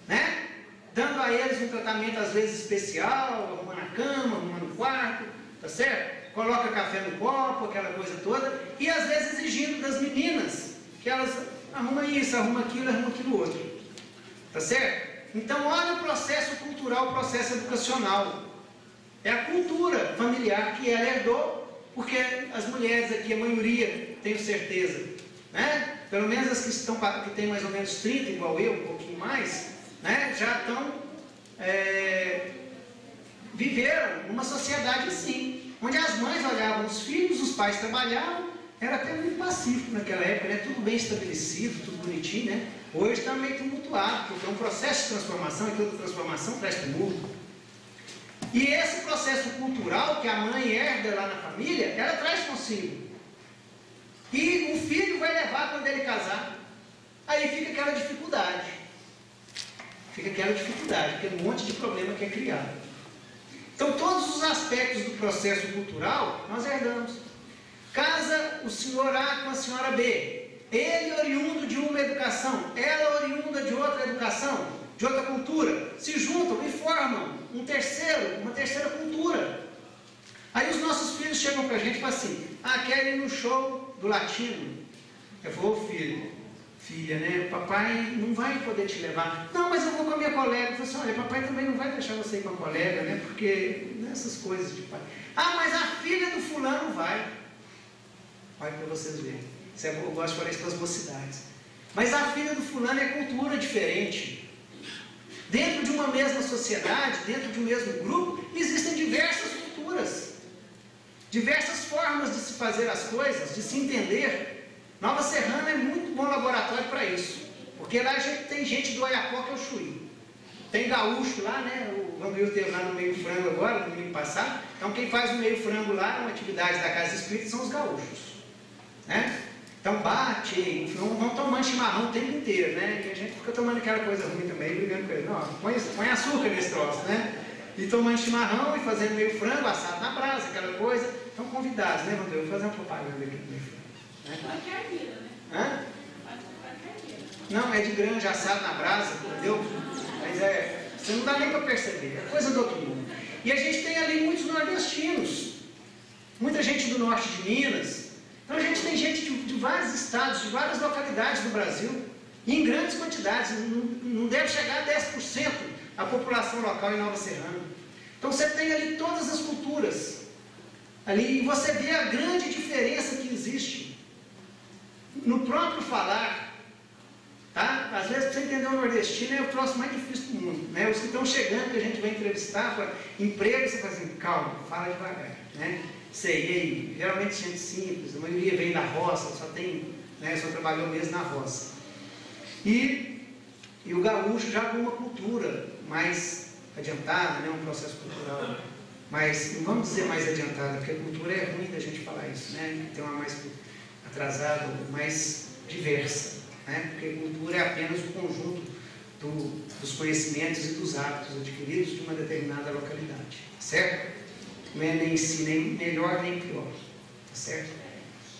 né? Dando a eles um tratamento às vezes especial, arrumando a cama, arrumando o quarto, tá certo? Coloca café no copo, aquela coisa toda, e às vezes exigindo das meninas que elas arrumam isso, arrumam aquilo outro, tá certo? Então olha o processo cultural, o processo educacional. É a cultura familiar que ela herdou, porque as mulheres aqui, a maioria, tenho certeza, né? Pelo menos as que têm mais ou menos 30, igual eu, um pouquinho mais, né? Já estão, viveram numa sociedade assim, onde as mães olhavam os filhos, os pais trabalhavam, era até muito pacífico naquela época, né? Tudo bem estabelecido, tudo bonitinho, né? Hoje está meio tumultuado, porque é um processo de transformação, e toda transformação traz tumulto. E esse processo cultural que a mãe herda lá na família, ela traz consigo. E o filho vai levar quando ele casar. Aí fica aquela dificuldade. Porque é um monte de problema que é criado. Então todos os aspectos do processo cultural, nós herdamos. Casa o senhor A com a senhora B. Ele oriundo de uma educação, ela oriunda de outra educação, de outra cultura, se juntam e formam uma terceira cultura. Aí os nossos filhos chegam para a gente e falam assim: querem ir no show do latino. Eu falo: filha, né? Papai não vai poder te levar. Não, mas eu vou com a minha colega. Eu falo assim: olha, papai também não vai deixar você ir com a colega, né? Porque nessas coisas de pai. Mas a filha do fulano vai. Olha para vocês verem. Eu gosto de falar isso para as mocidades. Mas a filha do fulano é cultura diferente. Dentro de uma mesma sociedade, dentro de um mesmo grupo, existem diversas culturas, diversas formas de se fazer as coisas, de se entender. Nova Serrana é muito bom laboratório para isso, porque lá tem gente do Oiapoque ao Chuí, tem gaúcho lá, né? O Vanguil teve lá no Meio Frango agora, no domingo passado. Então quem faz o Meio Frango lá, uma atividade da Casa Espírita, são os gaúchos, né? Então bate, vão tomando chimarrão o tempo inteiro, né? E a gente fica tomando aquela coisa ruim também, brigando com ele. Não, põe açúcar nesse troço, né? E tomando chimarrão e fazendo meio frango, assado na brasa, aquela coisa. Estão convidados, né, Rodrigo? Vou fazer uma propaganda aqui do meio frango. Né? Carneira, né? Hã? Não, é de granja, assado na brasa, entendeu? Mas você não dá nem para perceber, é coisa do outro mundo. E a gente tem ali muitos nordestinos, muita gente do norte de Minas. Então a gente tem gente de vários estados, de várias localidades do Brasil, e em grandes quantidades, não deve chegar a 10% a população local em Nova Serrana. Então você tem ali todas as culturas, ali, e você vê a grande diferença que existe no próprio falar, tá? Às vezes para você entender o nordestino é o troço mais difícil do mundo, né? Os que estão chegando, que a gente vai entrevistar, para emprego, você fala assim, calma, fala devagar, né? Sei, e aí, geralmente gente simples, a maioria vem da roça, só trabalhou mesmo na roça. E o gaúcho já com uma cultura mais adiantada, né, um processo cultural mais, não vamos dizer mais adiantada, porque a cultura é ruim da gente falar isso, né? Tem uma mais atrasada, mais diversa, né? Porque a cultura é apenas o conjunto dos conhecimentos e dos hábitos adquiridos de uma determinada localidade, certo? Não é nem si, nem melhor nem pior, tá certo?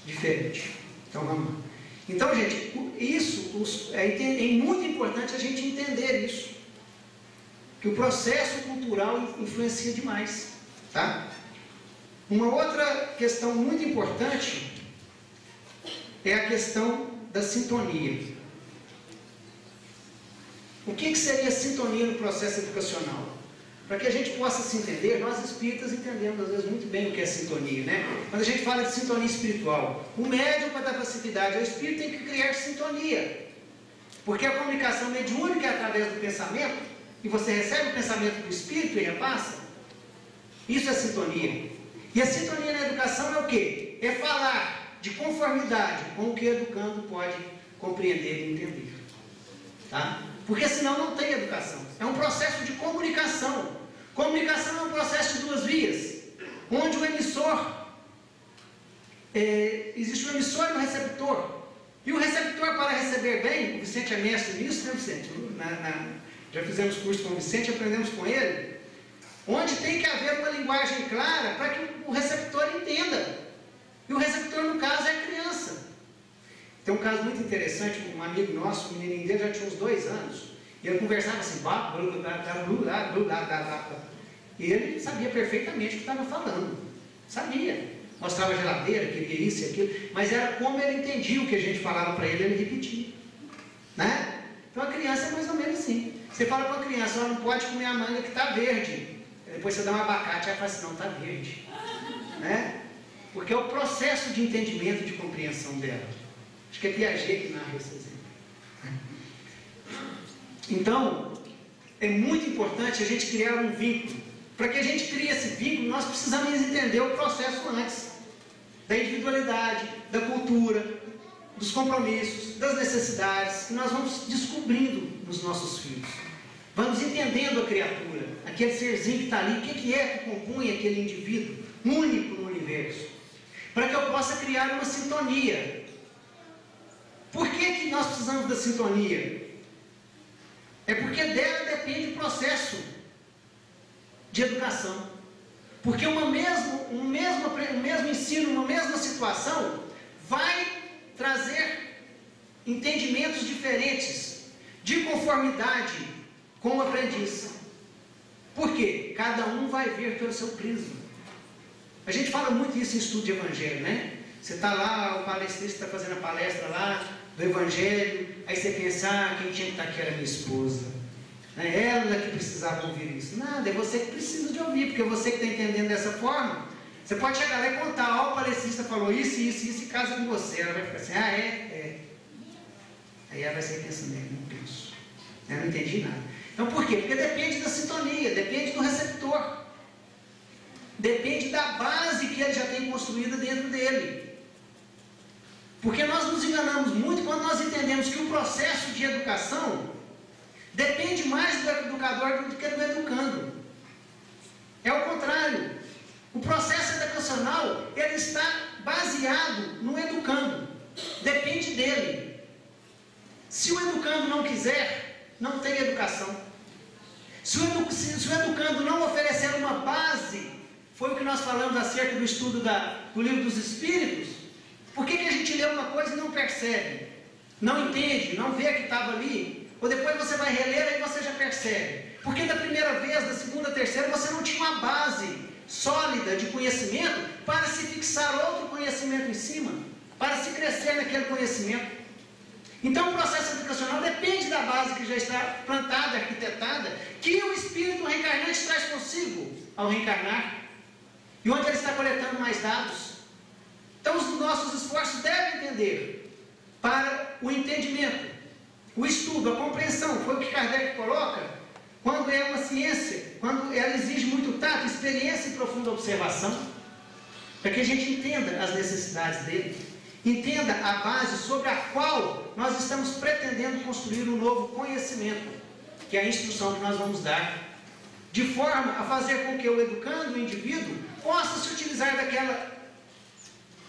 Diferente. Então vamos lá. Então, gente, isso é muito importante a gente entender isso, que o processo cultural influencia demais, tá? Uma outra questão muito importante é a questão da sintonia. O que seria sintonia no processo educacional? Para que a gente possa se entender, nós espíritas entendemos às vezes muito bem o que é sintonia, né? Quando a gente fala de sintonia espiritual, o médium, para dar facilidade ao espírito, tem que criar sintonia. Porque a comunicação mediúnica é através do pensamento, e você recebe o pensamento do espírito e repassa. Isso é sintonia. E a sintonia na educação é o quê? É falar de conformidade com o que o educando pode compreender e entender. Tá? Porque senão não tem educação. É um processo de comunicação. Comunicação é um processo de duas vias, onde o emissor, existe um emissor e um receptor. E o receptor, para receber bem, o Vicente é mestre nisso, né, Vicente? Já fizemos curso com o Vicente, aprendemos com ele, onde tem que haver uma linguagem clara para que o receptor entenda. E o receptor, no caso, é a criança. Tem um caso muito interessante, um amigo nosso, o menininho dele já tinha uns 2 anos, e ele conversava assim, e ele sabia perfeitamente o que estava falando, sabia, mostrava a geladeira, queria isso e aquilo, mas era como ele entendia o que a gente falava para ele, ele repetia, né? Então a criança é mais ou menos assim, você fala para a criança, ela não pode comer a manga que está verde, depois você dá um abacate, ela fala assim, não, está verde, né? Porque é o processo de entendimento, de compreensão dela. Acho que é Piaget que narra esse exemplo. Então, é muito importante a gente criar um vínculo. Para que a gente crie esse vínculo, nós precisamos entender o processo antes. Da individualidade, da cultura, dos compromissos, das necessidades, que nós vamos descobrindo nos nossos filhos. Vamos entendendo a criatura, aquele serzinho que está ali, o que é que compõe aquele indivíduo único no universo. Para que eu possa criar uma sintonia. Por que nós precisamos da sintonia? É porque dela depende o processo de educação. Porque um mesmo ensino, uma mesma situação, vai trazer entendimentos diferentes, de conformidade com o aprendiz. Por quê? Cada um vai ver pelo seu prisma. A gente fala muito isso em estudo de evangelho, né? Você está lá, o palestrista está fazendo a palestra lá do evangelho, aí você pensa, quem tinha que estar aqui era minha esposa, né? Ela que precisava ouvir isso. Nada, é você que precisa de ouvir, porque você que está entendendo dessa forma, Você pode chegar lá e contar, ó, o palestrista falou isso, isso, isso, e casa com você. Ela vai ficar assim, ah, é. Aí ela vai sair pensando, não penso. Eu não entendi nada. Então por quê? Porque depende da sintonia, depende do receptor. Depende da base que ele já tem construída dentro dele. Porque nós nos enganamos muito quando nós entendemos que o processo de educação depende mais do educador do que do educando. É o contrário. O processo educacional, ele está baseado no educando. Depende dele. Se o educando não quiser, não tem educação. Se o educando não oferecer uma base, foi o que nós falamos acerca do estudo do livro dos Espíritos. Por que a gente lê uma coisa e não percebe? Não entende, não vê que estava ali? Ou depois você vai reler e você já percebe. Porque da primeira vez, da segunda, terceira, você não tinha uma base sólida de conhecimento para se fixar outro conhecimento em cima, para se crescer naquele conhecimento. Então o processo educacional depende da base que já está plantada, arquitetada, que o espírito reencarnante traz consigo ao reencarnar, e onde ele está coletando mais dados. Então os nossos esforços devem entender para o entendimento, o estudo, a compreensão. Foi o que Kardec coloca, quando é uma ciência, quando ela exige muito tato, experiência e profunda observação, para que a gente entenda as necessidades dele, entenda a base sobre a qual nós estamos pretendendo construir um novo conhecimento, que é a instrução que nós vamos dar, de forma a fazer com que o educando, o indivíduo, possa se utilizar daquela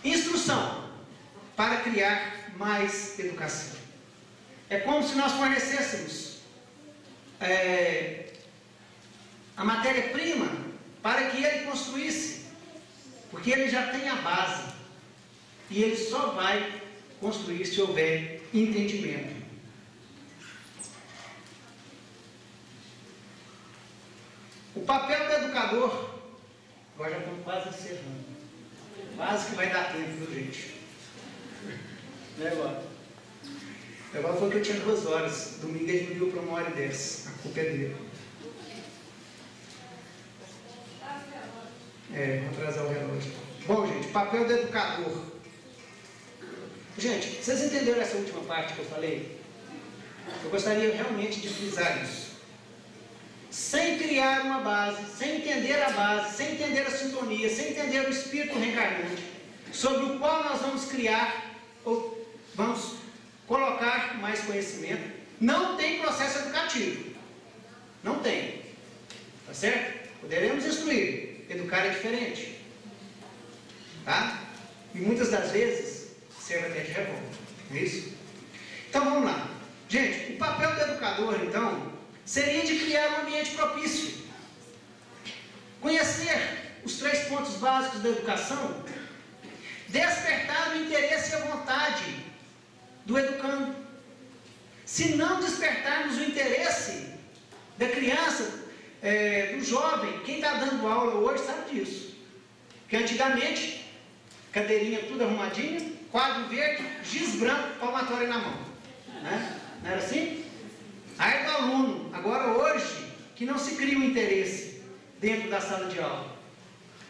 instrução para criar mais educação. É como se nós fornecêssemos a matéria-prima para que ele construísse, porque ele já tem a base e ele só vai construir se houver entendimento. O papel do educador, agora já estamos quase encerrando, quase que vai dar tempo, viu, gente? Não é agora? Agora foi que eu tinha 2 horas, domingo ele me deu para 1h10, a culpa é dele. Vou atrasar o relógio. Bom, gente, papel do educador. Gente, vocês entenderam essa última parte que eu falei? Eu gostaria realmente de frisar isso. Sem criar uma base, sem entender a base, sem entender a sintonia, sem entender o espírito reencarnante, sobre o qual nós vamos criar, ou vamos colocar mais conhecimento, não tem processo educativo. Não tem. Tá certo? Poderemos instruir. Educar é diferente. Tá? E muitas das vezes serve até de revolta. Não é isso? Então vamos lá. Gente, o papel do educador, então, seria de criar um ambiente propício. Conhecer os 3 pontos básicos da educação, despertar o interesse e a vontade do educando. Se não despertarmos o interesse da criança, do jovem, quem está dando aula hoje sabe disso. Porque antigamente, cadeirinha tudo arrumadinha, quadro verde, giz branco, palmatória na mão. Né? Não era assim? Aí do aluno, agora hoje, que não se cria um interesse dentro da sala de aula.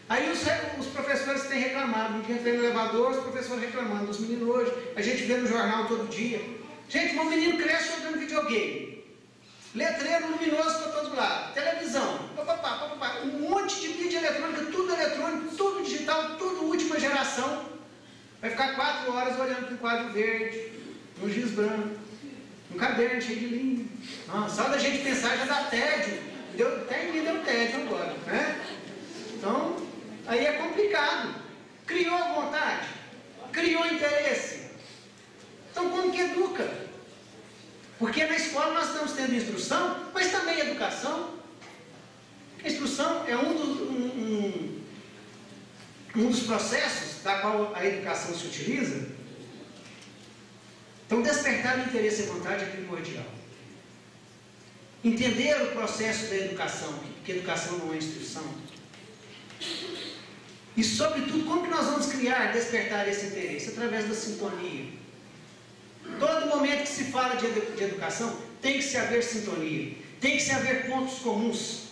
Aí os professores têm reclamado, ninguém entra no elevador, os professores reclamando dos meninos hoje, a gente vê no jornal todo dia. Gente, um menino cresce jogando videogame, letreiro luminoso para todos os lados, televisão, papapá, um monte de mídia eletrônica, tudo digital, tudo última geração. Vai ficar 4 horas olhando para um quadro verde, um giz branco, um caderno cheio de linha. Só da gente pensar já dá tédio. Até em mim deu tédio agora, né? Então, aí é complicado. Criou a vontade, criou interesse. Então, como que educa? Porque na escola nós estamos tendo instrução, mas também educação. A instrução é um dos processos da qual a educação se utiliza. Então, despertar o interesse e a vontade é primordial. Entender o processo da educação, que educação não é instrução. E, sobretudo, como que nós vamos despertar esse interesse? Através da sintonia. Todo momento que se fala de educação, tem que se haver sintonia, tem que se haver pontos comuns,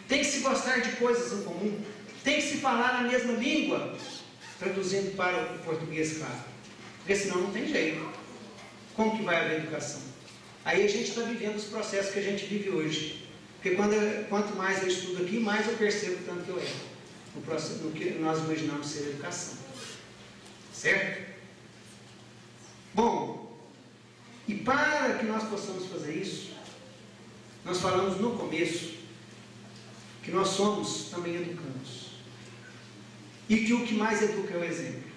tem que se gostar de coisas em comum. Tem que se falar a mesma língua, traduzindo para o português, claro. Porque senão não tem jeito. Como que vai haver educação? Aí a gente está vivendo os processos que a gente vive hoje. Porque quanto mais eu estudo aqui, mais eu percebo o tanto que eu erro no que nós imaginamos ser educação. Certo? Bom, e para que nós possamos fazer isso, nós falamos no começo que nós somos também educandos. E que o que mais educa é o exemplo.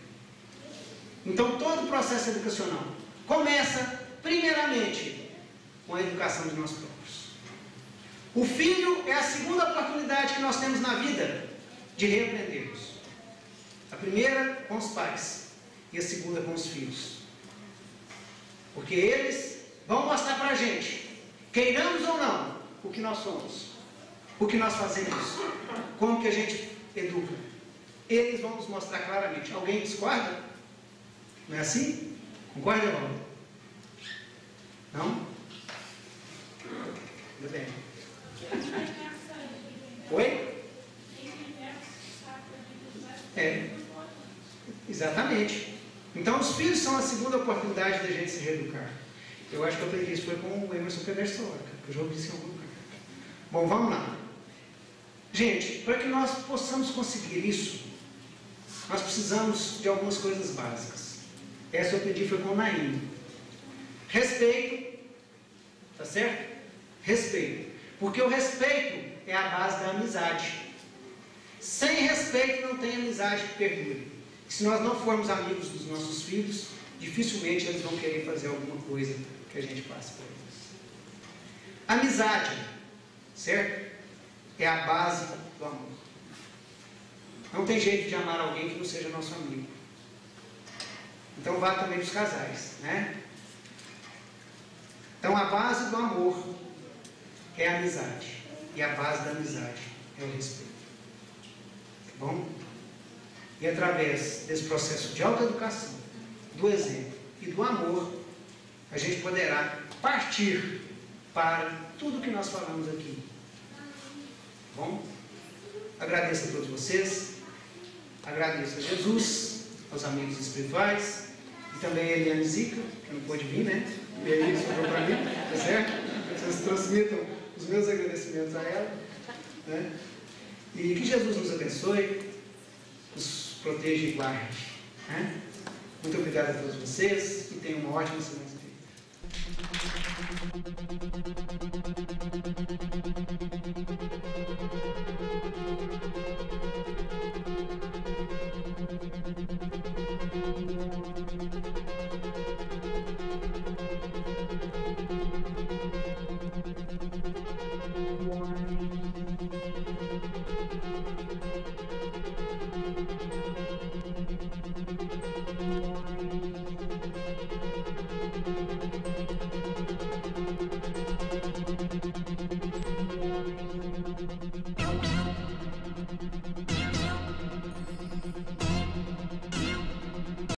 Então todo o processo educacional começa primeiramente com a educação de nós próprios. O filho é a segunda oportunidade que nós temos na vida de reaprendermos. A primeira com os pais e a segunda com os filhos. Porque eles vão mostrar para a gente, queiramos ou não, o que nós somos, o que nós fazemos, como que a gente educa. Eles vão nos mostrar claramente. Alguém discorda? Não é assim? Concorda, Paulo? Não? Tudo bem. Oi? É. Exatamente. Então os filhos são a segunda oportunidade da gente se reeducar. Eu acho que eu aprendi isso foi com o Emerson Pedersen, que eu já ouvi isso em algum lugar. Bom, vamos lá. Gente, para que nós possamos conseguir isso, nós precisamos de algumas coisas básicas. Essa eu aprendi foi com o Naim. Respeito, tá certo? Respeito. Porque o respeito é a base da amizade. Sem respeito não tem amizade que perdure. Se nós não formos amigos dos nossos filhos, dificilmente eles vão querer fazer alguma coisa que a gente passe por eles. Amizade, certo? É a base do amor. Não tem jeito de amar alguém que não seja nosso amigo. Então vá também para os casais, né? Então a base do amor é a amizade. E a base da amizade é o respeito. Tá bom? E através desse processo de autoeducação, do exemplo e do amor, a gente poderá partir para tudo que nós falamos aqui. Tá bom? Agradeço a todos vocês, agradeço a Jesus, aos amigos espirituais, e também a Eliane Zica, que não pôde vir, né? E aí sobrou para mim, tá certo? Vocês transmitam os meus agradecimentos a ela, né? E que Jesus nos abençoe, nos proteja e guarde, né? Muito obrigado a todos vocês e tenham uma ótima semana.